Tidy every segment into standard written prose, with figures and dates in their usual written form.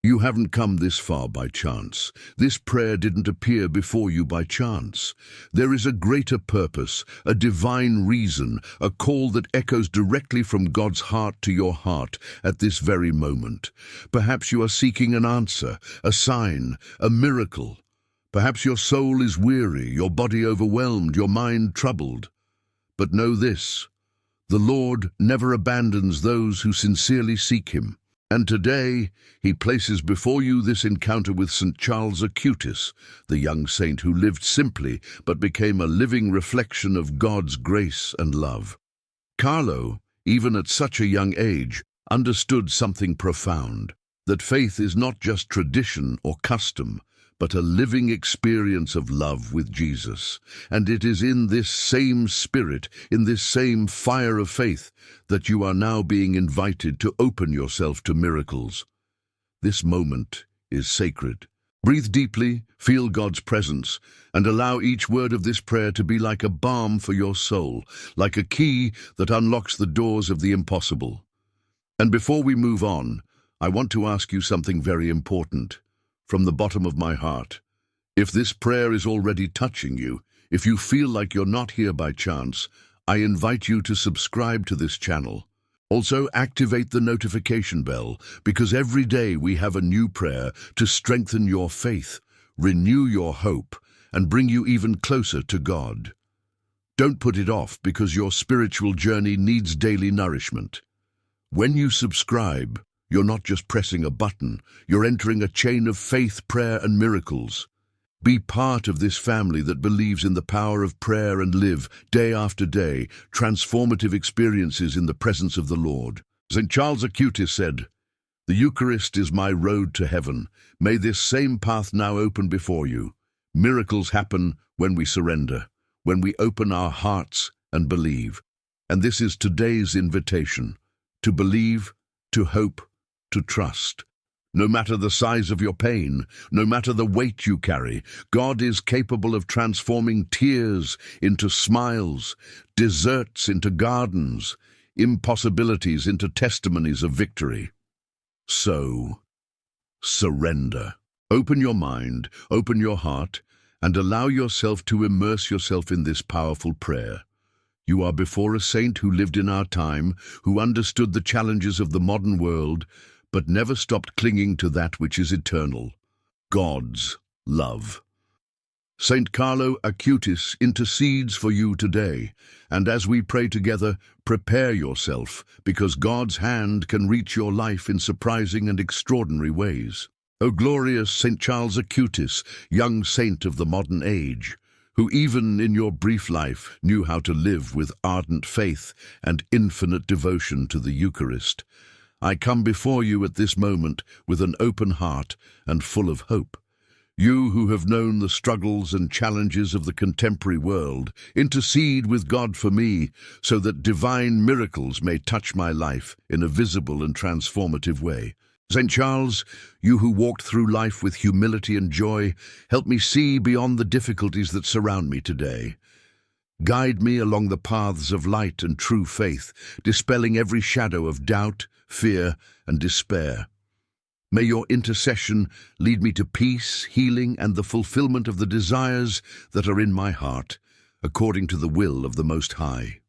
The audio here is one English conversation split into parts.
You haven't come this far by chance. This prayer didn't appear before you by chance. There is a greater purpose, a divine reason, a call that echoes directly from God's heart to your heart at this very moment. Perhaps you are seeking an answer, a sign, a miracle. Perhaps your soul is weary, your body overwhelmed, your mind troubled. But know this: the Lord never abandons those who sincerely seek Him. And today, He places before you this encounter with Saint Carlo Acutis, the young saint who lived simply but became a living reflection of God's grace and love. Carlo, even at such a young age, understood something profound, that faith is not just tradition or custom, but a living experience of love with Jesus. And it is in this same spirit, in this same fire of faith, that you are now being invited to open yourself to miracles. This moment is sacred. Breathe deeply, feel God's presence, and allow each word of this prayer to be like a balm for your soul, like a key that unlocks the doors of the impossible. And before we move on, I want to ask you something very important. From the bottom of my heart, if this prayer is already touching you, if you feel like you're not here by chance, I invite you to subscribe to this channel. Also, activate the notification bell, because every day we have a new prayer to strengthen your faith, renew your hope, and bring you even closer to God. Don't put it off, because your spiritual journey needs daily nourishment. When you subscribe, you're not just pressing a button, you're entering a chain of faith, prayer, and miracles. Be part of this family that believes in the power of prayer and live, day after day, transformative experiences in the presence of the Lord. Saint Carlo Acutis said, "The Eucharist is my road to heaven. May this same path now open before you. Miracles happen when we surrender, when we open our hearts and believe. And this is today's invitation, to believe, to hope, to trust. No matter the size of your pain, no matter the weight you carry, God is capable of transforming tears into smiles, deserts into gardens, impossibilities into testimonies of victory. So, surrender. Open your mind, open your heart, and allow yourself to immerse yourself in this powerful prayer. You are before a saint who lived in our time, who understood the challenges of the modern world, but never stopped clinging to that which is eternal, God's love. Saint Carlo Acutis intercedes for you today, and as we pray together, prepare yourself, because God's hand can reach your life in surprising and extraordinary ways. O glorious Saint Carlo Acutis, young saint of the modern age, who even in your brief life knew how to live with ardent faith and infinite devotion to the Eucharist, I come before you at this moment with an open heart and full of hope. You who have known the struggles and challenges of the contemporary world, intercede with God for me, so that divine miracles may touch my life in a visible and transformative way. St. Charles, you who walked through life with humility and joy, help me see beyond the difficulties that surround me today. Guide me along the paths of light and true faith, dispelling every shadow of doubt, fear, and despair. May your intercession lead me to peace, healing, and the fulfillment of the desires that are in my heart, according to the will of the Most High.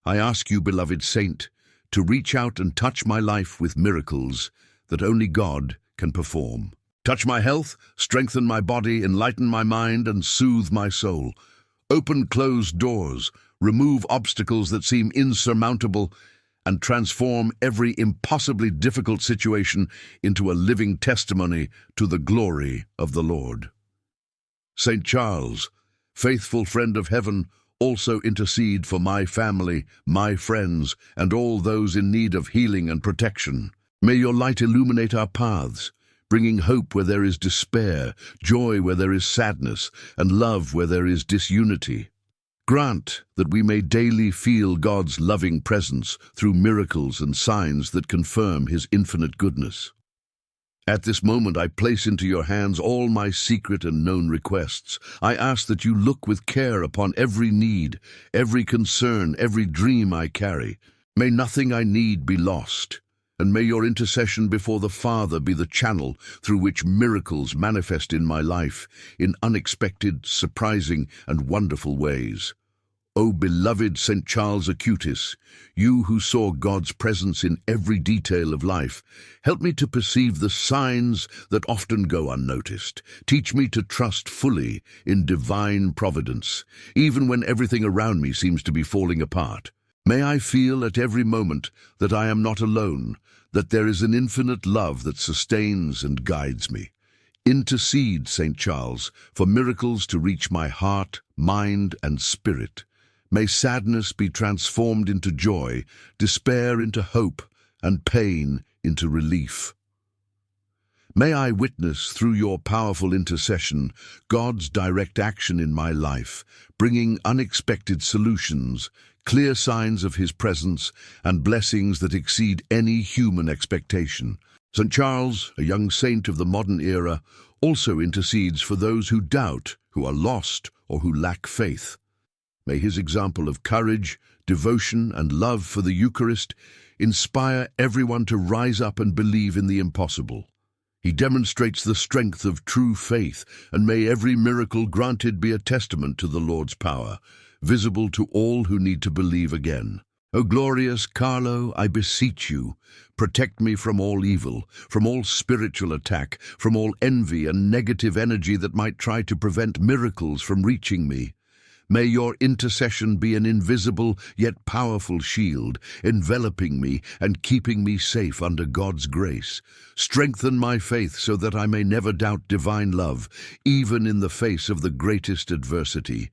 I ask you, beloved saint, to reach out and touch my life with miracles that only God can perform. Touch my health, strengthen my body, enlighten my mind, and soothe my soul. Open closed doors, remove obstacles that seem insurmountable, and transform every impossibly difficult situation into a living testimony to the glory of the Lord. St. Charles, faithful friend of heaven, also intercede for my family, my friends, and all those in need of healing and protection. May your light illuminate our paths, bringing hope where there is despair, joy where there is sadness, and love where there is disunity. Grant that we may daily feel God's loving presence through miracles and signs that confirm His infinite goodness. At this moment, I place into your hands all my secret and known requests. I ask that you look with care upon every need, every concern, every dream I carry. May nothing I need be lost. and may your intercession before the Father be the channel through which miracles manifest in my life in unexpected, surprising, and wonderful ways. O beloved Saint Charles Acutis, you who saw God's presence in every detail of life, help me to perceive the signs that often go unnoticed. Teach me to trust fully in divine providence, even when everything around me seems to be falling apart. May I feel at every moment that I am not alone, that there is an infinite love that sustains and guides me. Intercede, Saint Charles, for miracles to reach my heart, mind, and spirit. May sadness be transformed into joy, despair into hope, and pain into relief. May I witness through your powerful intercession God's direct action in my life, bringing unexpected solutions, clear signs of His presence, and blessings that exceed any human expectation. St. Charles, a young saint of the modern era, also intercedes for those who doubt, who are lost, or who lack faith. May his example of courage, devotion, and love for the Eucharist inspire everyone to rise up and believe in the impossible. He demonstrates the strength of true faith, and may every miracle granted be a testament to the Lord's power, visible to all who need to believe again. O glorious Carlo, I beseech you, protect me from all evil, from all spiritual attack, from all envy and negative energy that might try to prevent miracles from reaching me. May your intercession be an invisible yet powerful shield, enveloping me and keeping me safe under God's grace. Strengthen my faith so that I may never doubt divine love, even in the face of the greatest adversity.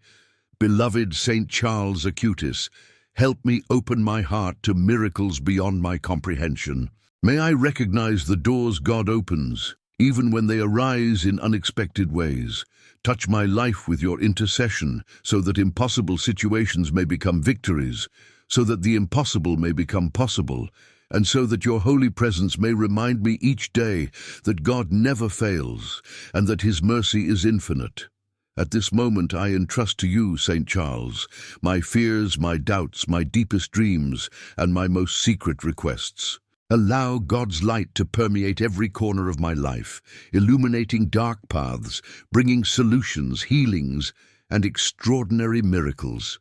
Beloved Saint Charles Acutis, help me open my heart to miracles beyond my comprehension. May I recognize the doors God opens, even when they arise in unexpected ways. Touch my life with your intercession, so that impossible situations may become victories, so that the impossible may become possible, and so that your holy presence may remind me each day that God never fails, and that His mercy is infinite. At this moment I entrust to you, Saint Charles, my fears, my doubts, my deepest dreams, and my most secret requests. Allow God's light to permeate every corner of my life, illuminating dark paths, bringing solutions, healings, and extraordinary miracles.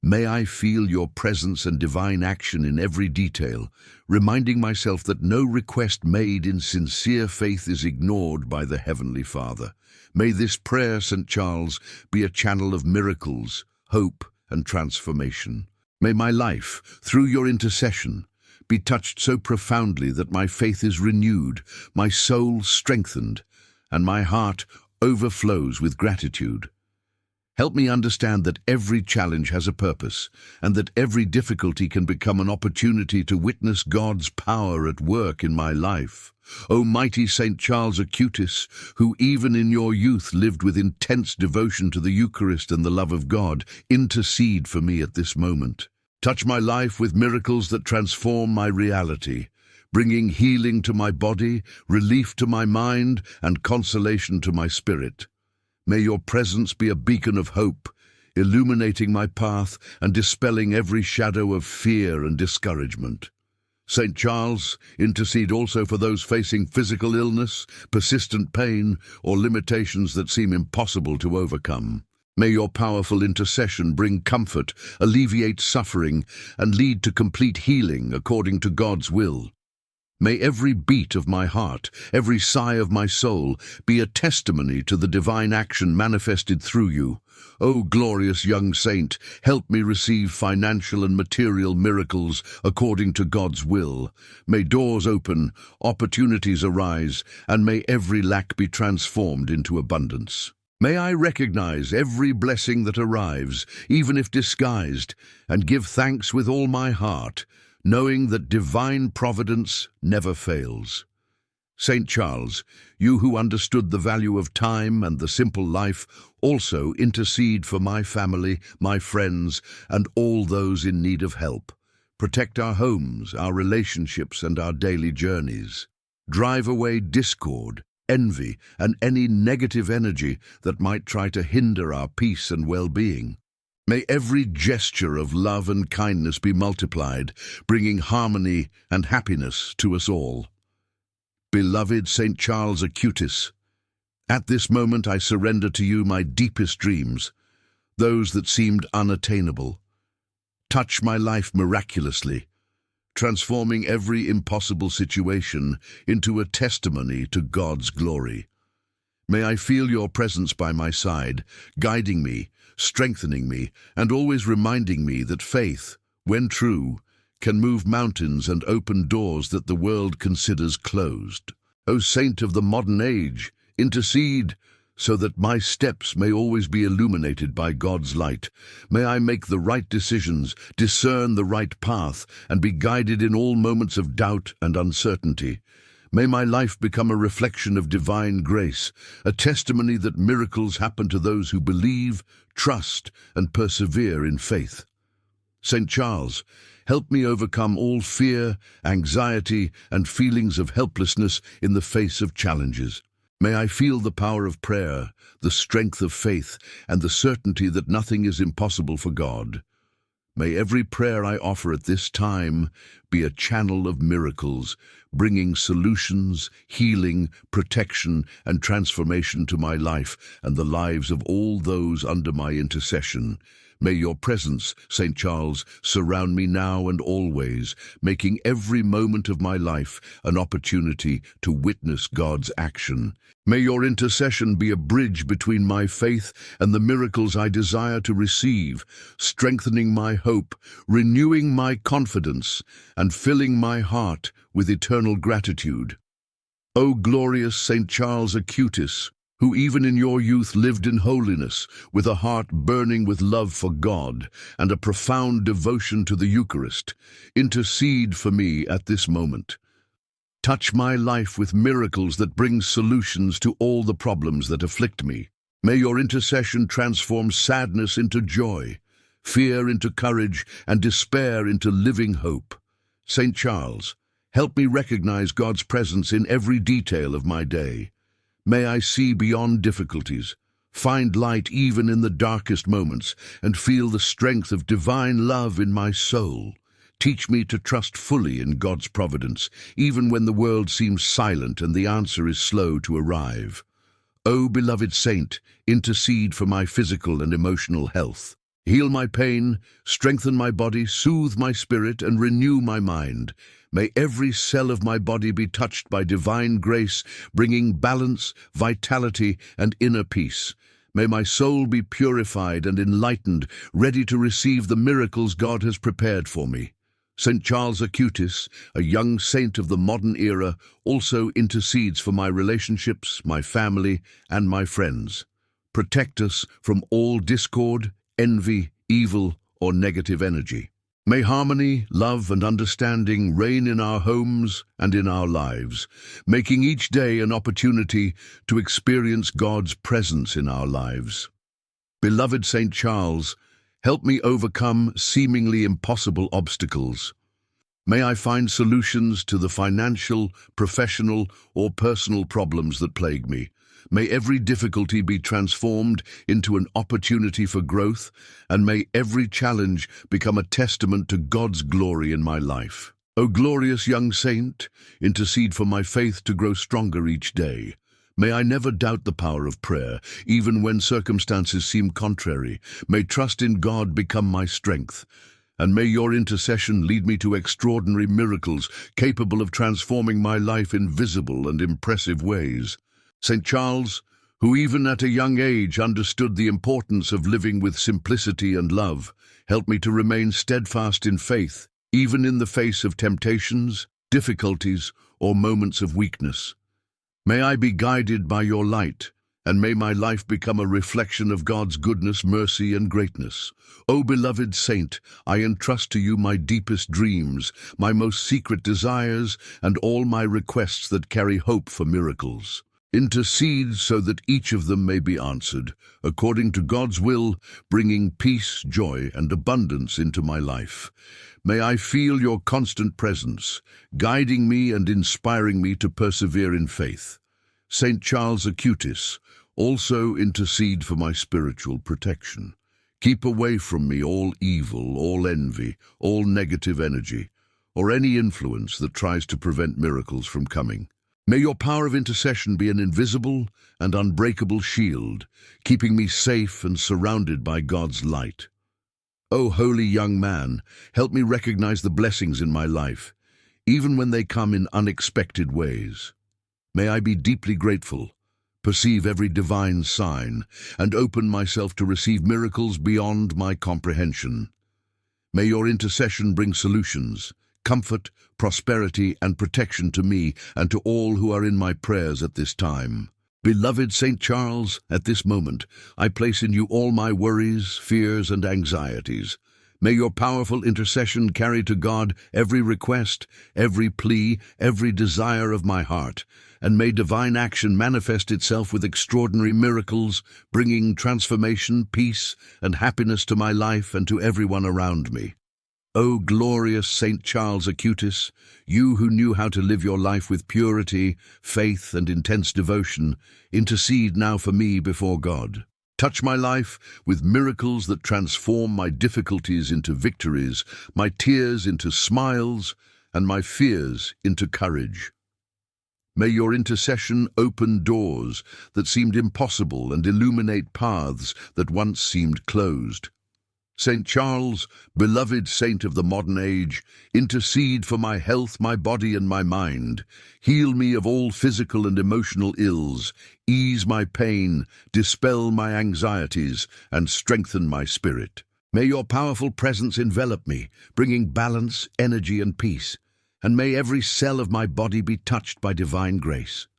May I feel your presence and divine action in every detail, reminding myself that no request made in sincere faith is ignored by the Heavenly Father. May this prayer, St. Charles, be a channel of miracles, hope, and transformation. May my life, through your intercession, be touched so profoundly that my faith is renewed, my soul strengthened, and my heart overflows with gratitude. Help me understand that every challenge has a purpose, and that every difficulty can become an opportunity to witness God's power at work in my life. O mighty Saint Charles Acutis, who even in your youth lived with intense devotion to the Eucharist and the love of God, intercede for me at this moment. Touch my life with miracles that transform my reality, bringing healing to my body, relief to my mind, and consolation to my spirit. May your presence be a beacon of hope, illuminating my path and dispelling every shadow of fear and discouragement. St. Charles, intercede also for those facing physical illness, persistent pain, or limitations that seem impossible to overcome. May your powerful intercession bring comfort, alleviate suffering, and lead to complete healing according to God's will. May every beat of my heart, every sigh of my soul, be a testimony to the divine action manifested through you. O glorious young saint, help me receive financial and material miracles according to God's will. May doors open, opportunities arise, and may every lack be transformed into abundance. May I recognize every blessing that arrives, even if disguised, and give thanks with all my heart, knowing that divine providence never fails. Saint Charles, you who understood the value of time and the simple life, also intercede for my family, my friends, and all those in need of help. Protect our homes, our relationships, and our daily journeys. Drive away discord, envy, and any negative energy that might try to hinder our peace and well-being. May every gesture of love and kindness be multiplied, bringing harmony and happiness to us all. Beloved Saint Carlo Acutis, at this moment I surrender to you my deepest dreams, those that seemed unattainable. Touch my life miraculously, transforming every impossible situation into a testimony to God's glory. May I feel your presence by my side, guiding me, strengthening me, and always reminding me that faith, when true, can move mountains and open doors that the world considers closed. O Saint of the modern age, intercede so that my steps may always be illuminated by God's light. May I make the right decisions, discern the right path, and be guided in all moments of doubt and uncertainty. May my life become a reflection of divine grace, a testimony that miracles happen to those who believe, trust, and persevere in faith. St. Charles, help me overcome all fear, anxiety, and feelings of helplessness in the face of challenges. May I feel the power of prayer, the strength of faith, and the certainty that nothing is impossible for God. May every prayer I offer at this time be a channel of miracles, bringing solutions, healing, protection, and transformation to my life and the lives of all those under my intercession. May your presence, St. Charles, surround me now and always, making every moment of my life an opportunity to witness God's action. May your intercession be a bridge between my faith and the miracles I desire to receive, strengthening my hope, renewing my confidence, and filling my heart with eternal gratitude. O glorious St. Carlo Acutis, who even in your youth lived in holiness, with a heart burning with love for God and a profound devotion to the Eucharist, intercede for me at this moment. Touch my life with miracles that bring solutions to all the problems that afflict me. May your intercession transform sadness into joy, fear into courage, and despair into living hope. St. Charles, help me recognize God's presence in every detail of my day. May I see beyond difficulties, find light even in the darkest moments, and feel the strength of divine love in my soul. Teach me to trust fully in God's providence, even when the world seems silent and the answer is slow to arrive. O beloved Saint, intercede for my physical and emotional health. Heal my pain, strengthen my body, soothe my spirit, and renew my mind. May every cell of my body be touched by divine grace, bringing balance, vitality, and inner peace. May my soul be purified and enlightened, ready to receive the miracles God has prepared for me. St. Carlo Acutis, a young saint of the modern era, also intercedes for my relationships, my family, and my friends. Protect us from all discord, envy, evil, or negative energy. May harmony, love, and understanding reign in our homes and in our lives, making each day an opportunity to experience God's presence in our lives. Beloved St. Charles, help me overcome seemingly impossible obstacles. May I find solutions to the financial, professional, or personal problems that plague me. May every difficulty be transformed into an opportunity for growth, and may every challenge become a testament to God's glory in my life. O glorious young saint, intercede for my faith to grow stronger each day. May I never doubt the power of prayer, even when circumstances seem contrary. May trust in God become my strength. And may your intercession lead me to extraordinary miracles, capable of transforming my life in visible and impressive ways. St. Charles, who even at a young age understood the importance of living with simplicity and love, help me to remain steadfast in faith, even in the face of temptations, difficulties, or moments of weakness. May I be guided by your light, and may my life become a reflection of God's goodness, mercy, and greatness. O beloved saint, I entrust to you my deepest dreams, my most secret desires, and all my requests that carry hope for miracles. Intercede so that each of them may be answered, according to God's will, bringing peace, joy, and abundance into my life. May I feel your constant presence, guiding me and inspiring me to persevere in faith. St. Carlo Acutis, also intercede for my spiritual protection. Keep away from me all evil, all envy, all negative energy, or any influence that tries to prevent miracles from coming. May your power of intercession be an invisible and unbreakable shield, keeping me safe and surrounded by God's light. O holy young man, help me recognize the blessings in my life, even when they come in unexpected ways. May I be deeply grateful, perceive every divine sign, and open myself to receive miracles beyond my comprehension. May your intercession bring solutions, comfort, prosperity, and protection to me and to all who are in my prayers at this time. Beloved Saint Charles, at this moment, I place in you all my worries, fears, and anxieties. May your powerful intercession carry to God every request, every plea, every desire of my heart, and may divine action manifest itself with extraordinary miracles, bringing transformation, peace, and happiness to my life and to everyone around me. O glorious Saint Charles Acutis, you who knew how to live your life with purity, faith, and intense devotion, intercede now for me before God. Touch my life with miracles that transform my difficulties into victories, my tears into smiles, and my fears into courage. May your intercession open doors that seemed impossible and illuminate paths that once seemed closed. Saint Charles, beloved saint of the modern age, intercede for my health, my body, and my mind. Heal me of all physical and emotional ills, ease my pain, dispel my anxieties, and strengthen my spirit. May your powerful presence envelop me, bringing balance, energy, and peace, and may every cell of my body be touched by divine grace.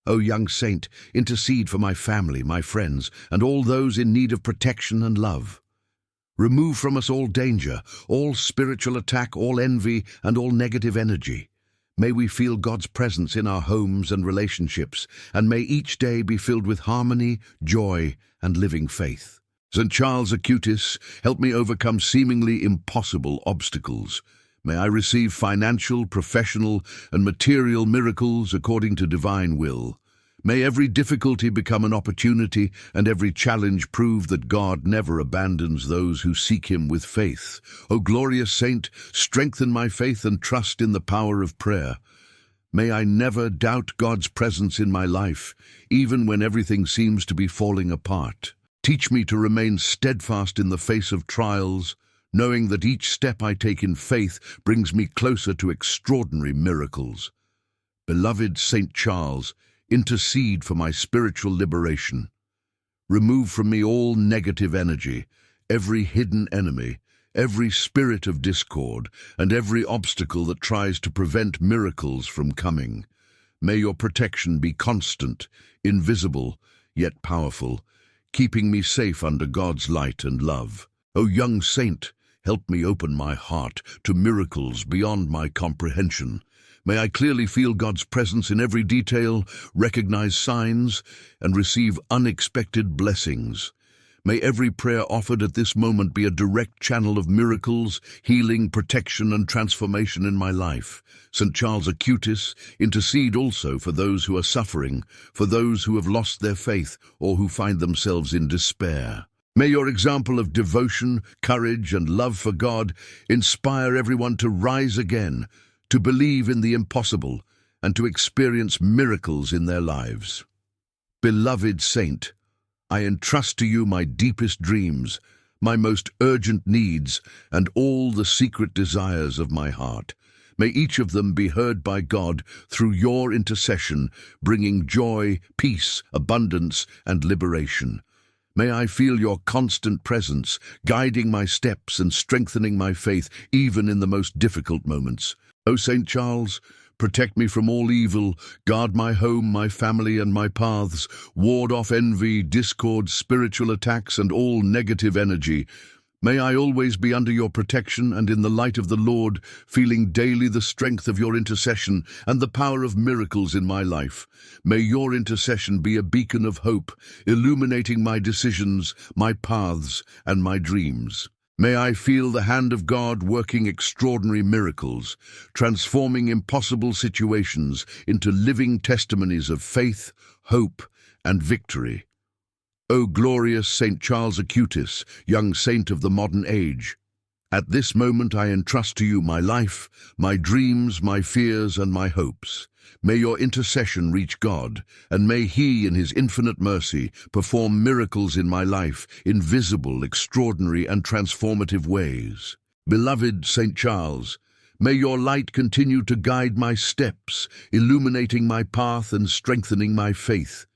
O young saint, intercede for my family, my friends, and all those in need of protection and love. Remove from us all danger, all spiritual attack, all envy, and all negative energy. May we feel God's presence in our homes and relationships, and may each day be filled with harmony, joy, and living faith. Saint Charles Acutis, help me overcome seemingly impossible obstacles. May I receive financial, professional, and material miracles according to divine will. May every difficulty become an opportunity and every challenge prove that God never abandons those who seek him with faith. O glorious saint, strengthen my faith and trust in the power of prayer. May I never doubt God's presence in my life, even when everything seems to be falling apart. Teach me to remain steadfast in the face of trials, knowing that each step I take in faith brings me closer to extraordinary miracles. Beloved Saint Charles, intercede for my spiritual liberation. Remove from me all negative energy, every hidden enemy, every spirit of discord, and every obstacle that tries to prevent miracles from coming. May your protection be constant, invisible, yet powerful, keeping me safe under God's light and love. O young saint, help me open my heart to miracles beyond my comprehension. May I clearly feel God's presence in every detail, recognize signs, and receive unexpected blessings. May every prayer offered at this moment be a direct channel of miracles, healing, protection, and transformation in my life. Saint Charles Acutis, intercede also for those who are suffering, for those who have lost their faith or who find themselves in despair. May your example of devotion, courage, and love for God inspire everyone to rise again, to believe in the impossible, and to experience miracles in their lives. Beloved saint, I entrust to you my deepest dreams, my most urgent needs, and all the secret desires of my heart. May each of them be heard by God through your intercession, bringing joy, peace, abundance, and liberation. May I feel your constant presence, guiding my steps and strengthening my faith even in the most difficult moments. O Saint Charles, protect me from all evil, guard my home, my family, and my paths, ward off envy, discord, spiritual attacks, and all negative energy. May I always be under your protection and in the light of the Lord, feeling daily the strength of your intercession and the power of miracles in my life. May your intercession be a beacon of hope, illuminating my decisions, my paths, and my dreams. May I feel the hand of God working extraordinary miracles, transforming impossible situations into living testimonies of faith, hope, and victory. O glorious Saint Charles Acutis, young saint of the modern age, at this moment I entrust to you my life, my dreams, my fears, and my hopes. May your intercession reach God, and may He, in His infinite mercy, perform miracles in my life in visible, extraordinary, and transformative ways. Beloved Saint Charles, may your light continue to guide my steps, illuminating my path and strengthening my faith.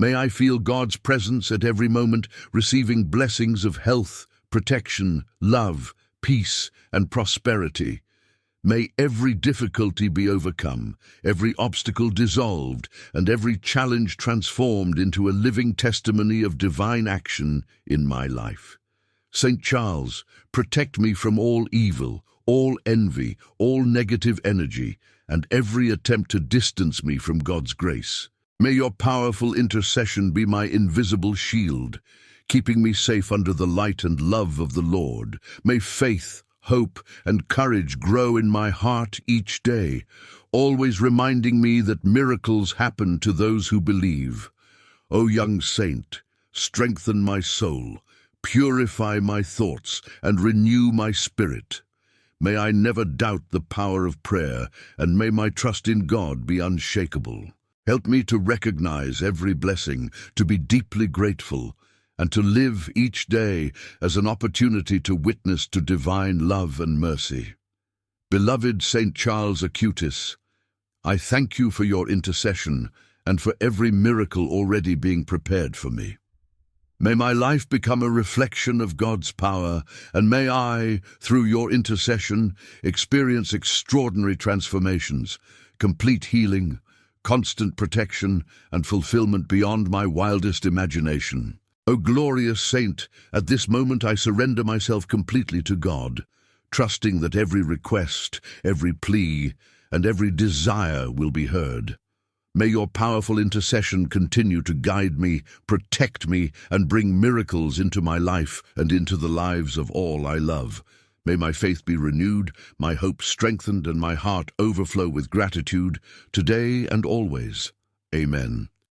May I feel God's presence at every moment, receiving blessings of health, protection, love, peace, and prosperity. May every difficulty be overcome, every obstacle dissolved, and every challenge transformed into a living testimony of divine action in my life. Saint Charles, protect me from all evil, all envy, all negative energy, and every attempt to distance me from God's grace. May your powerful intercession be my invisible shield, keeping me safe under the light and love of the Lord. May faith, hope, and courage grow in my heart each day, always reminding me that miracles happen to those who believe. O young saint, strengthen my soul, purify my thoughts, and renew my spirit. May I never doubt the power of prayer, and may my trust in God be unshakable. Help me to recognize every blessing, to be deeply grateful, and to live each day as an opportunity to witness to divine love and mercy. Beloved Saint Charles Acutis, I thank you for your intercession and for every miracle already being prepared for me. May my life become a reflection of God's power, and may I, through your intercession, experience extraordinary transformations, complete healing, constant protection, and fulfillment beyond my wildest imagination. O glorious saint, at this moment I surrender myself completely to God, trusting that every request, every plea, and every desire will be heard. May your powerful intercession continue to guide me, protect me, and bring miracles into my life and into the lives of all I love. May my faith be renewed, my hope strengthened, and my heart overflow with gratitude, today and always. Amen.